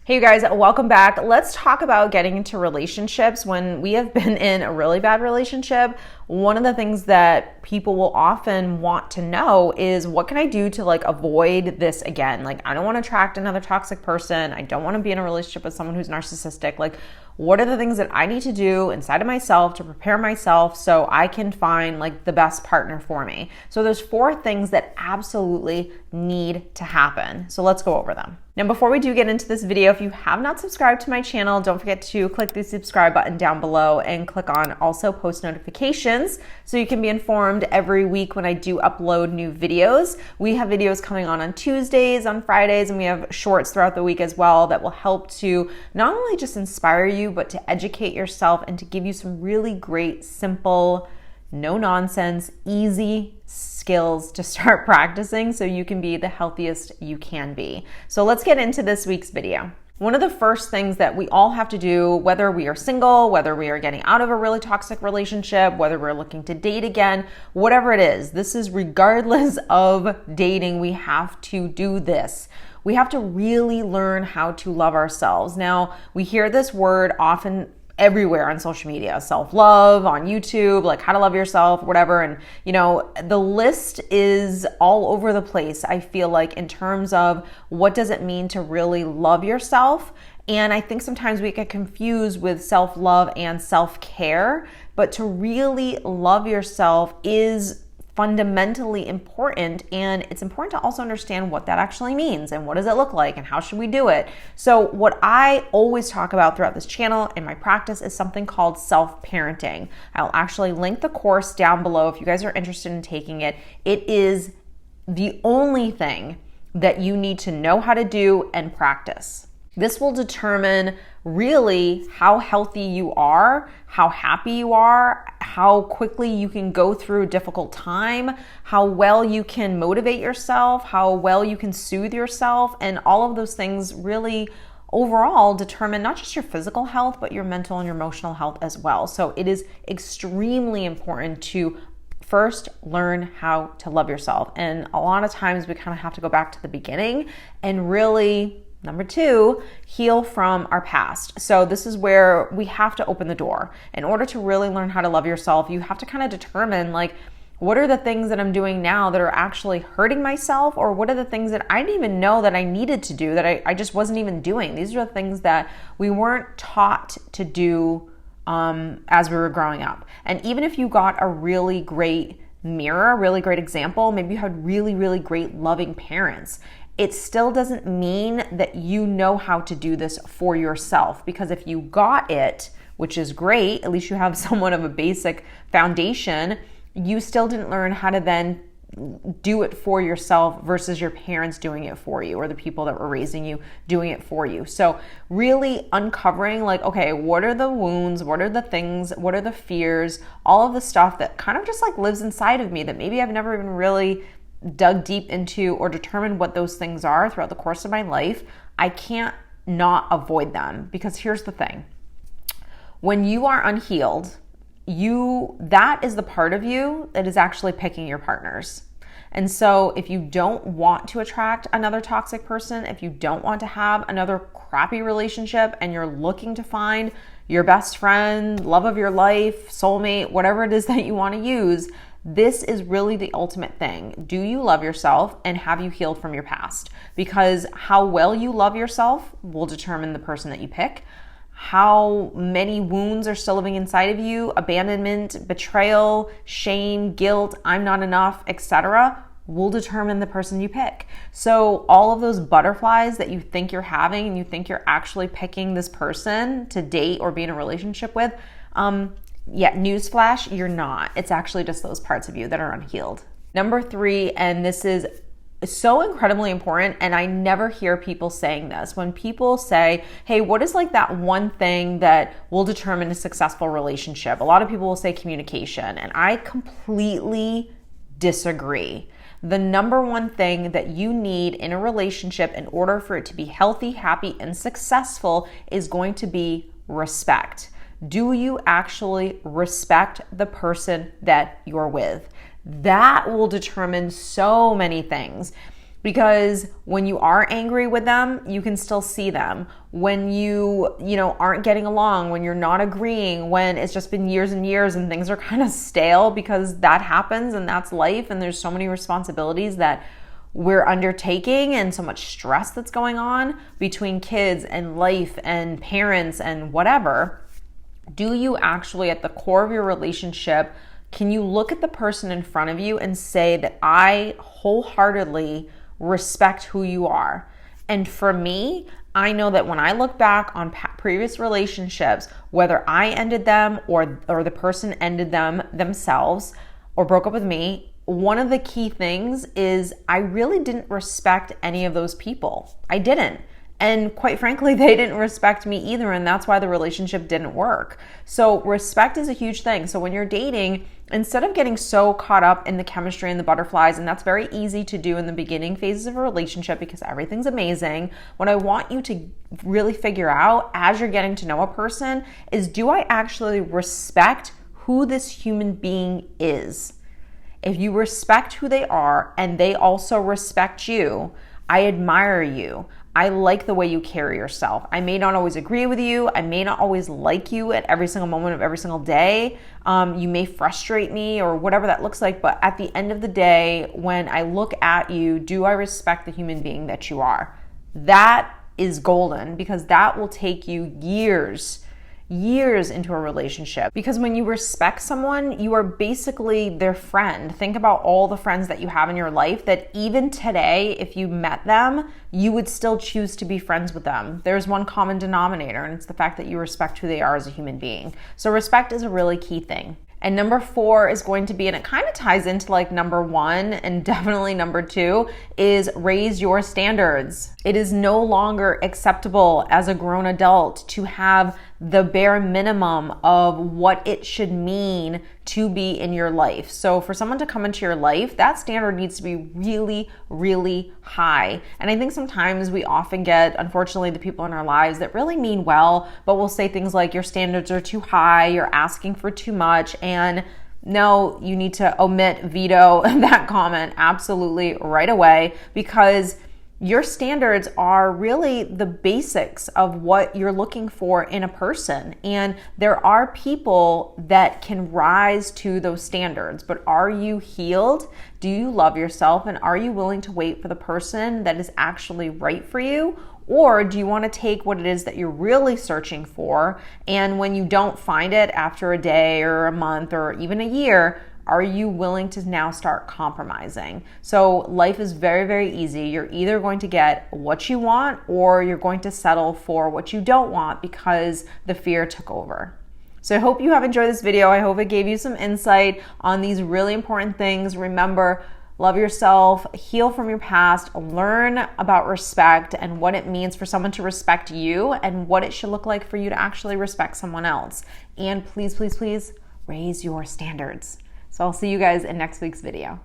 Hey you guys, welcome back. Let's talk about getting into relationships. When we have been in a really bad relationship, one of the things that people will often want to know is, what can I do to avoid this again? I don't want to attract another toxic person. I don't want to be in a relationship with someone who's narcissistic. What are the things that I need to do inside of myself to prepare myself so I can find the best partner for me? So there's 4 things that absolutely need to happen. So let's go over them. Now, before we do get into this video, if you have not subscribed to my channel, don't forget to click the subscribe button down below and click on also post notifications so you can be informed every week when I do upload new videos. We have videos coming on Tuesdays, on Fridays, and we have shorts throughout the week as well that will help to not only just inspire you, but to educate yourself and to give you some really great, simple, no nonsense, easy skills to start practicing so you can be the healthiest you can be. So let's get into this week's video. One of the first things that we all have to do, whether we are single, whether we are getting out of a really toxic relationship, whether we're looking to date again, whatever it is, this is regardless of dating, we have to do this. We have to really learn how to love ourselves. Now, we hear this word often everywhere on social media, self-love, on YouTube, how to love yourself, whatever. And, the list is all over the place, I feel like, in terms of what does it mean to really love yourself. And I think sometimes we get confused with self-love and self-care, but to really love yourself is fundamentally important, and it's important to also understand what that actually means and what does it look like and how should we do it. So what I always talk about throughout this channel in my practice is something called self-parenting. I'll actually link the course down below if you guys are interested in taking it. It is the only thing that you need to know how to do and practice. This will determine really how healthy you are, how happy you are, how quickly you can go through a difficult time, how well you can motivate yourself, how well you can soothe yourself, and all of those things really overall determine not just your physical health, but your mental and your emotional health as well. So it is extremely important to first learn how to love yourself. And a lot of times we kind of have to go back to the beginning and really, number 2, heal from our past. So this is where we have to open the door. In order to really learn how to love yourself, you have to kind of determine what are the things that I'm doing now that are actually hurting myself, or what are the things that I didn't even know that I needed to do that I just wasn't even doing. These are the things that we weren't taught to do as we were growing up. And even if you got a really great mirror, a really great example, maybe you had really, really great loving parents, it still doesn't mean that you know how to do this for yourself. Because if you got it, which is great, at least you have somewhat of a basic foundation, you still didn't learn how to then do it for yourself versus your parents doing it for you, or the people that were raising you doing it for you. So really uncovering okay, what are the wounds, what are the things, what are the fears, all of the stuff that kind of just lives inside of me that maybe I've never even really dug deep into or determined what those things are throughout the course of my life. I can't not avoid them, because here's the thing. When you are unhealed, that is the part of you that is actually picking your partners. And so if you don't want to attract another toxic person, if you don't want to have another crappy relationship, and you're looking to find your best friend, love of your life, soulmate, whatever it is that you want to use, this is really the ultimate thing. Do you love yourself, and have you healed from your past? Because how well you love yourself will determine the person that you pick. How many wounds are still living inside of you, abandonment, betrayal, shame, guilt, I'm not enough, etc., will determine the person you pick. So all of those butterflies that you think you're having, and you think you're actually picking this person to date or be in a relationship with, newsflash, you're not. It's actually just those parts of you that are unhealed. Number 3, and this is so incredibly important, and I never hear people saying this. When people say, hey, what is that one thing that will determine a successful relationship? A lot of people will say communication, and I completely disagree. The number one thing that you need in a relationship in order for it to be healthy, happy, and successful is going to be respect. Do you actually respect the person that you're with? That will determine so many things. Because when you are angry with them, you can still see them. When you aren't getting along, when you're not agreeing, when it's just been years and years and things are kind of stale, because that happens and that's life, and there's so many responsibilities that we're undertaking and so much stress that's going on between kids and life and parents and whatever. Do you actually, at the core of your relationship, can you look at the person in front of you and say that I wholeheartedly respect who you are? And for me, I know that when I look back on previous relationships, whether I ended them or the person ended them themselves or broke up with me, one of the key things is I really didn't respect any of those people. I didn't. And quite frankly, they didn't respect me either, and that's why the relationship didn't work. So respect is a huge thing. So when you're dating, instead of getting so caught up in the chemistry and the butterflies, and that's very easy to do in the beginning phases of a relationship because everything's amazing, what I want you to really figure out as you're getting to know a person is, do I actually respect who this human being is? If you respect who they are and they also respect you, I admire you. I like the way you carry yourself. I may not always agree with you. I may not always like you at every single moment of every single day. You may frustrate me or whatever that looks like. But at the end of the day, when I look at you, do I respect the human being that you are? That is golden, because that will take you years into a relationship. Because when you respect someone, you are basically their friend. Think about all the friends that you have in your life that even today, if you met them, you would still choose to be friends with them. There's one common denominator, and it's the fact that you respect who they are as a human being. So respect is a really key thing. And number 4 is going to be, and it kind of ties into like number 1 and definitely number 2, is raise your standards. It is no longer acceptable as a grown adult to have the bare minimum of what it should mean to be in your life. So for someone to come into your life, that standard needs to be really, really high. And I think sometimes we often get, unfortunately, the people in our lives that really mean well, but will say things like, your standards are too high, you're asking for too much. And no, you need to veto that comment absolutely right away, because your standards are really the basics of what you're looking for in a person. And there are people that can rise to those standards, but are you healed? Do you love yourself? And are you willing to wait for the person that is actually right for you? Or do you want to take what it is that you're really searching for, and when you don't find it after a day or a month or even a year, are you willing to now start compromising? So life is very, very easy. You're either going to get what you want, or you're going to settle for what you don't want because the fear took over. So I hope you have enjoyed this video. I hope it gave you some insight on these really important things. Remember, love yourself, heal from your past, learn about respect and what it means for someone to respect you and what it should look like for you to actually respect someone else. And please, please, please raise your standards. So I'll see you guys in next week's video.